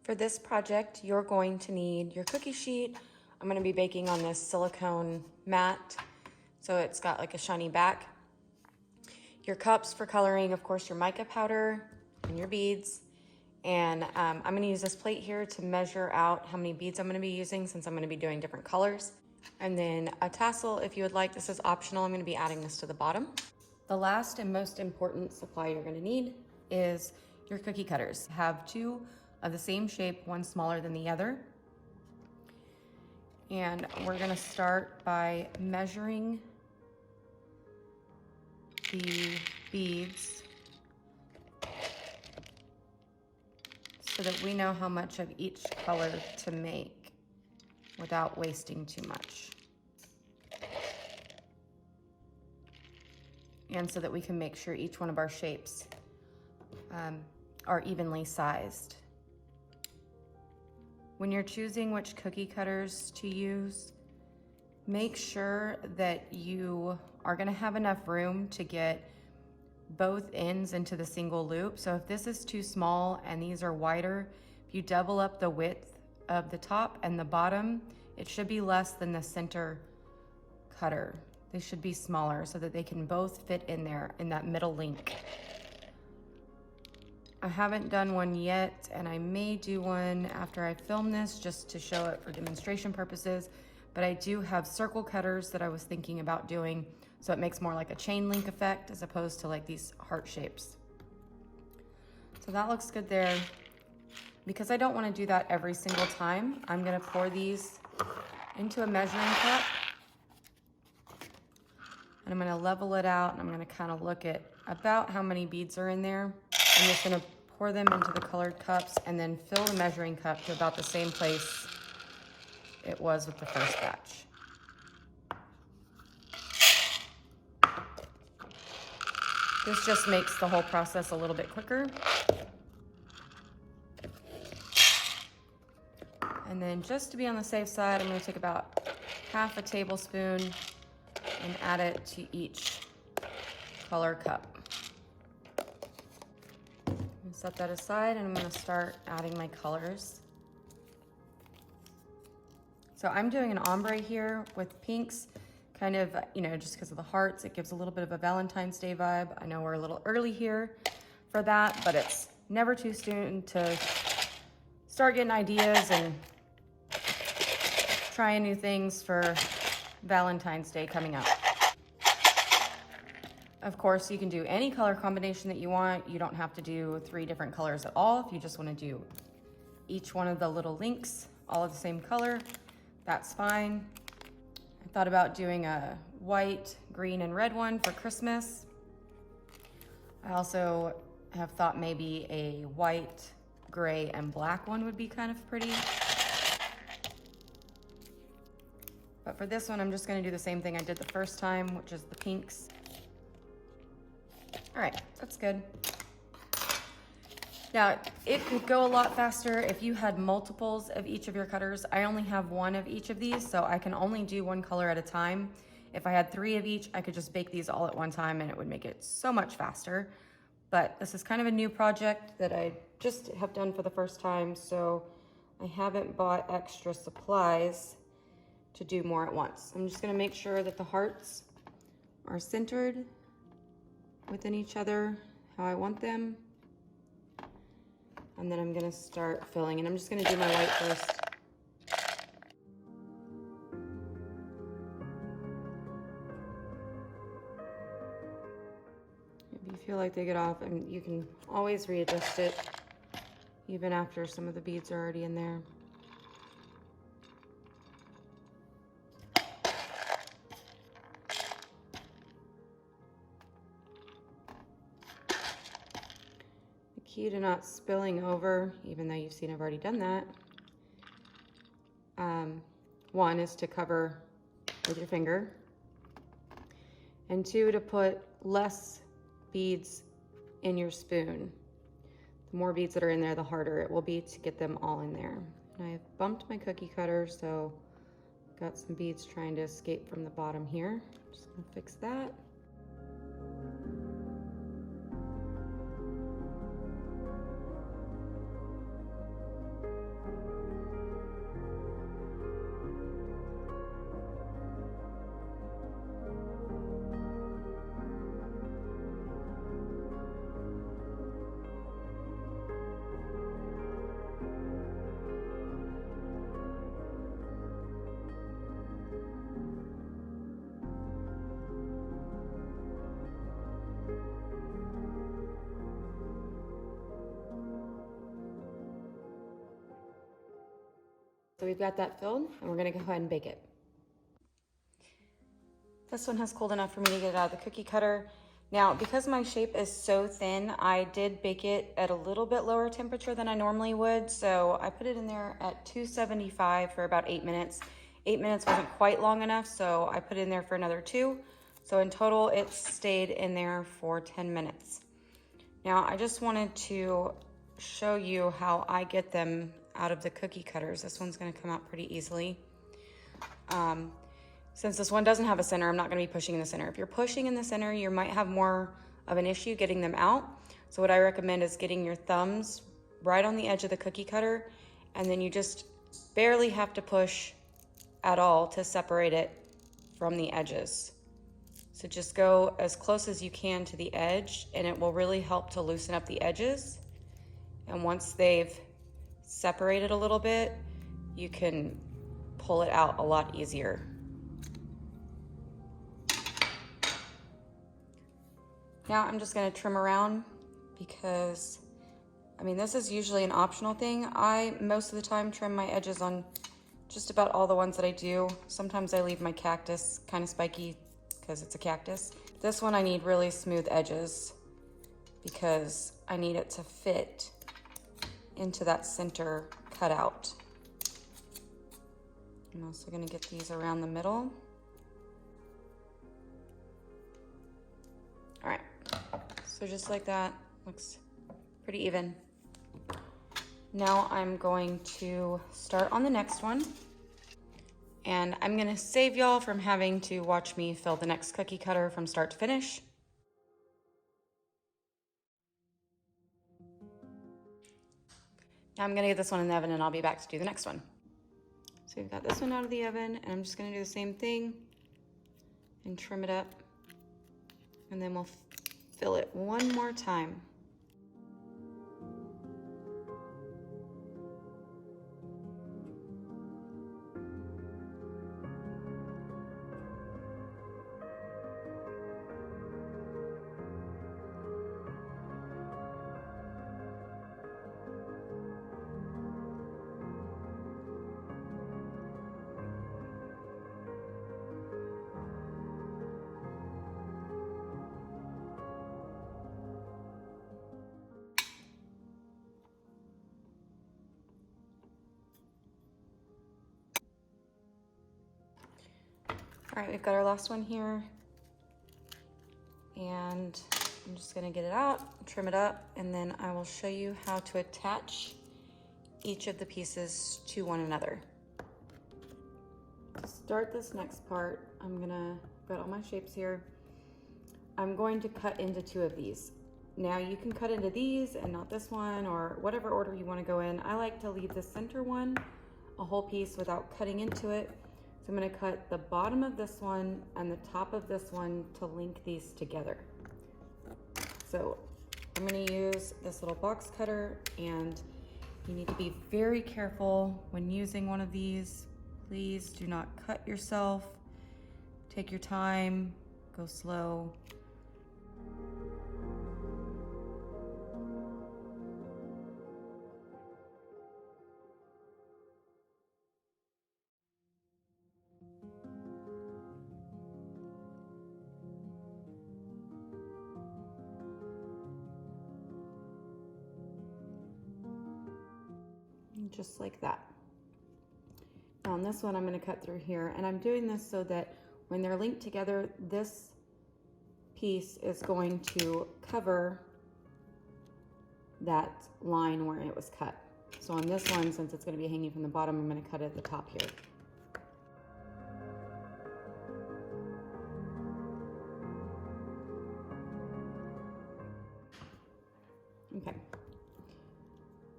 For this project, you're going to need your cookie sheet. I'm gonna be baking on this silicone mat, so it's got like a shiny back. Your cups for coloring, of course, your mica powder and your beads. And I'm gonna use this plate here to measure out how many beads I'm gonna be using since I'm gonna be doing different colors. And then a tassel, if you would like, this is optional. I'm gonna be adding this to the bottom. The last and most important supply you're gonna need is your cookie cutters. Have two of the same shape, one smaller than the other. And we're gonna start by measuring the beads so that we know how much of each color to make without wasting too much. And so that we can make sure each one of our shapes are evenly sized. When you're choosing which cookie cutters to use, make sure that you are gonna have enough room to get both ends into the single loop. So if this is too small and these are wider, if you double up the width of the top and the bottom, it should be less than the center cutter. They should be smaller so that they can both fit in there in that middle link. I haven't done one yet, and I may do one after I film this just to show it for demonstration purposes, but I do have circle cutters that I was thinking about doing, so it makes more like a chain link effect as opposed to like these heart shapes. So that looks good there. Because I don't want to do that every single time, I'm going to pour these into a measuring cup, and I'm going to level it out, and I'm going to kind of look at about how many beads are in there. I'm just going to pour them into the colored cups and then fill the measuring cup to about the same place it was with the first batch. This just makes the whole process a little bit quicker. And then just to be on the safe side, I'm going to take about half a tablespoon and add it to each color cup. Set that aside, and I'm going to start adding my colors. So I'm doing an ombre here with pinks, kind of, just because of the hearts. It gives a little bit of a Valentine's Day vibe. I know we're a little early here for that, but it's never too soon to start getting ideas and trying new things for Valentine's Day coming up. Of course, you can do any color combination that you want. You don't have to do 3 different colors at all. If you just want to do each one of the little links all of the same color, that's fine. I thought about doing a white, green, and red one for Christmas. I also have thought maybe a white, gray, and black one would be kind of pretty. But for this one, I'm just going to do the same thing I did the first time, which is the pinks. All right, that's good. Now, it could go a lot faster if you had multiples of each of your cutters. I only have one of each of these, so I can only do one color at a time. If I had 3 of each, I could just bake these all at one time and it would make it so much faster. But this is kind of a new project that I just have done for the first time, so I haven't bought extra supplies to do more at once. I'm just gonna make sure that the hearts are centered within each other how I want them. And then I'm gonna start filling, and I'm just gonna do my white first. If you feel like they get off, and you can always readjust it even after some of the beads are already in there. Key to not spilling over, even though you've seen I've already done that. 1 is to cover with your finger, and 2, to put less beads in your spoon. The more beads that are in there, the harder it will be to get them all in there. And I've bumped my cookie cutter, so got some beads trying to escape from the bottom here. Just gonna fix that. so we've got that filled and we're gonna go ahead and bake it. This one has cooled enough for me to get it out of the cookie cutter. Now, because my shape is so thin, I did bake it at a little bit lower temperature than I normally would. So I put it in there at 275 for about 8 minutes. 8 minutes wasn't quite long enough, so I put it in there for another 2. So in total, it stayed in there for 10 minutes. Now, I just wanted to show you how I get them out of the cookie cutters. This one's gonna come out pretty easily. Since this one doesn't have a center, I'm not gonna be pushing in the center. If you're pushing in the center, you might have more of an issue getting them out. So what I recommend is getting your thumbs right on the edge of the cookie cutter, and then you just barely have to push at all to separate it from the edges. So just go as close as you can to the edge, and it will really help to loosen up the edges. And once they've separated a little bit, you can pull it out a lot easier. Now I'm just gonna trim around because, I mean, this is usually an optional thing. I, most of the time, trim my edges on just about all the ones that I do. Sometimes I leave my cactus kind of spiky because it's a cactus. This one I need really smooth edges because I need it to fit into that center cutout. I'm also gonna get these around the middle. All right, so just like that, looks pretty even. Now I'm going to start on the next one, and I'm gonna save y'all from having to watch me fill the next cookie cutter from start to finish. Now I'm gonna get this one in the oven and I'll be back to do the next one. So we've got this one out of the oven, and I'm just gonna do the same thing and trim it up, and then we'll fill it one more time. All right, we've got our last one here, and I'm just gonna get it out, trim it up, and then I will show you how to attach each of the pieces to one another. To start this next part, I've got all my shapes here. I'm going to cut into 2 of these. Now you can cut into these and not this one, or whatever order you wanna go in. I like to leave the center one a whole piece without cutting into it. So I'm gonna cut the bottom of this one and the top of this one to link these together. So I'm gonna use this little box cutter, and you need to be very careful when using one of these. Please do not cut yourself. Take your time, go slow. Just like that. Now on this one, I'm going to cut through here, and I'm doing this so that when they're linked together, this piece is going to cover that line where it was cut. So on this one, since it's going to be hanging from the bottom, I'm going to cut it at the top here. Okay.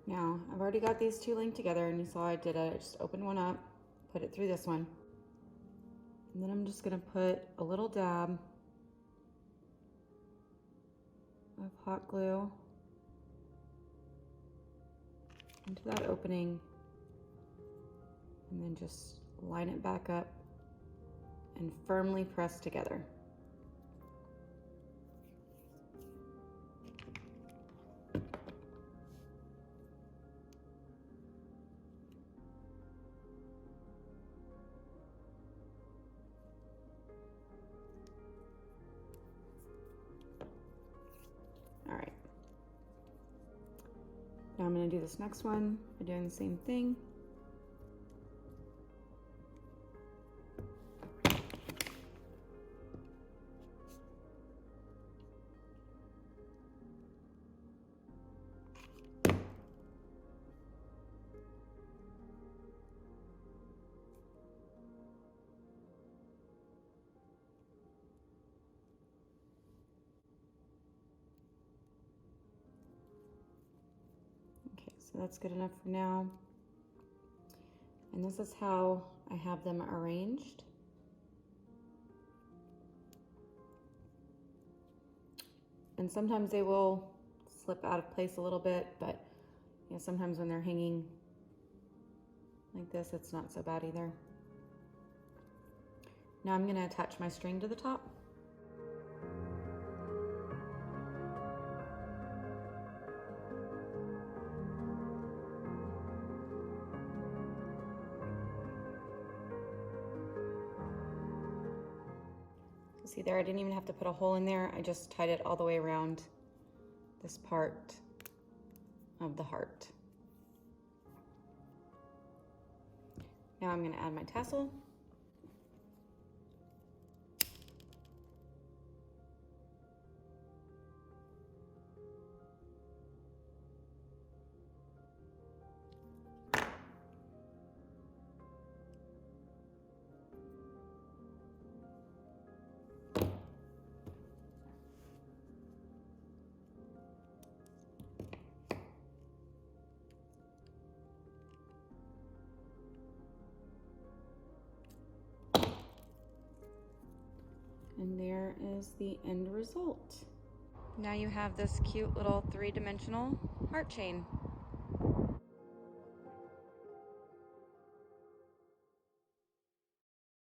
Now, I've already got these 2 linked together, and you saw I did it. I just opened one up, put it through this one. And then I'm just gonna put a little dab of hot glue into that opening, and then just line it back up and firmly press together. gonna do this next one by doing the same thing. So that's good enough for now. And this is how I have them arranged. And sometimes they will slip out of place a little bit, but you know, sometimes when they're hanging like this, it's not so bad either. Now I'm gonna attach my string to the top. See there, I didn't even have to put a hole in there. I just tied it all the way around this part of the heart. Now I'm going to add my tassel. And there is the end result. Now you have this cute little 3-dimensional heart chain.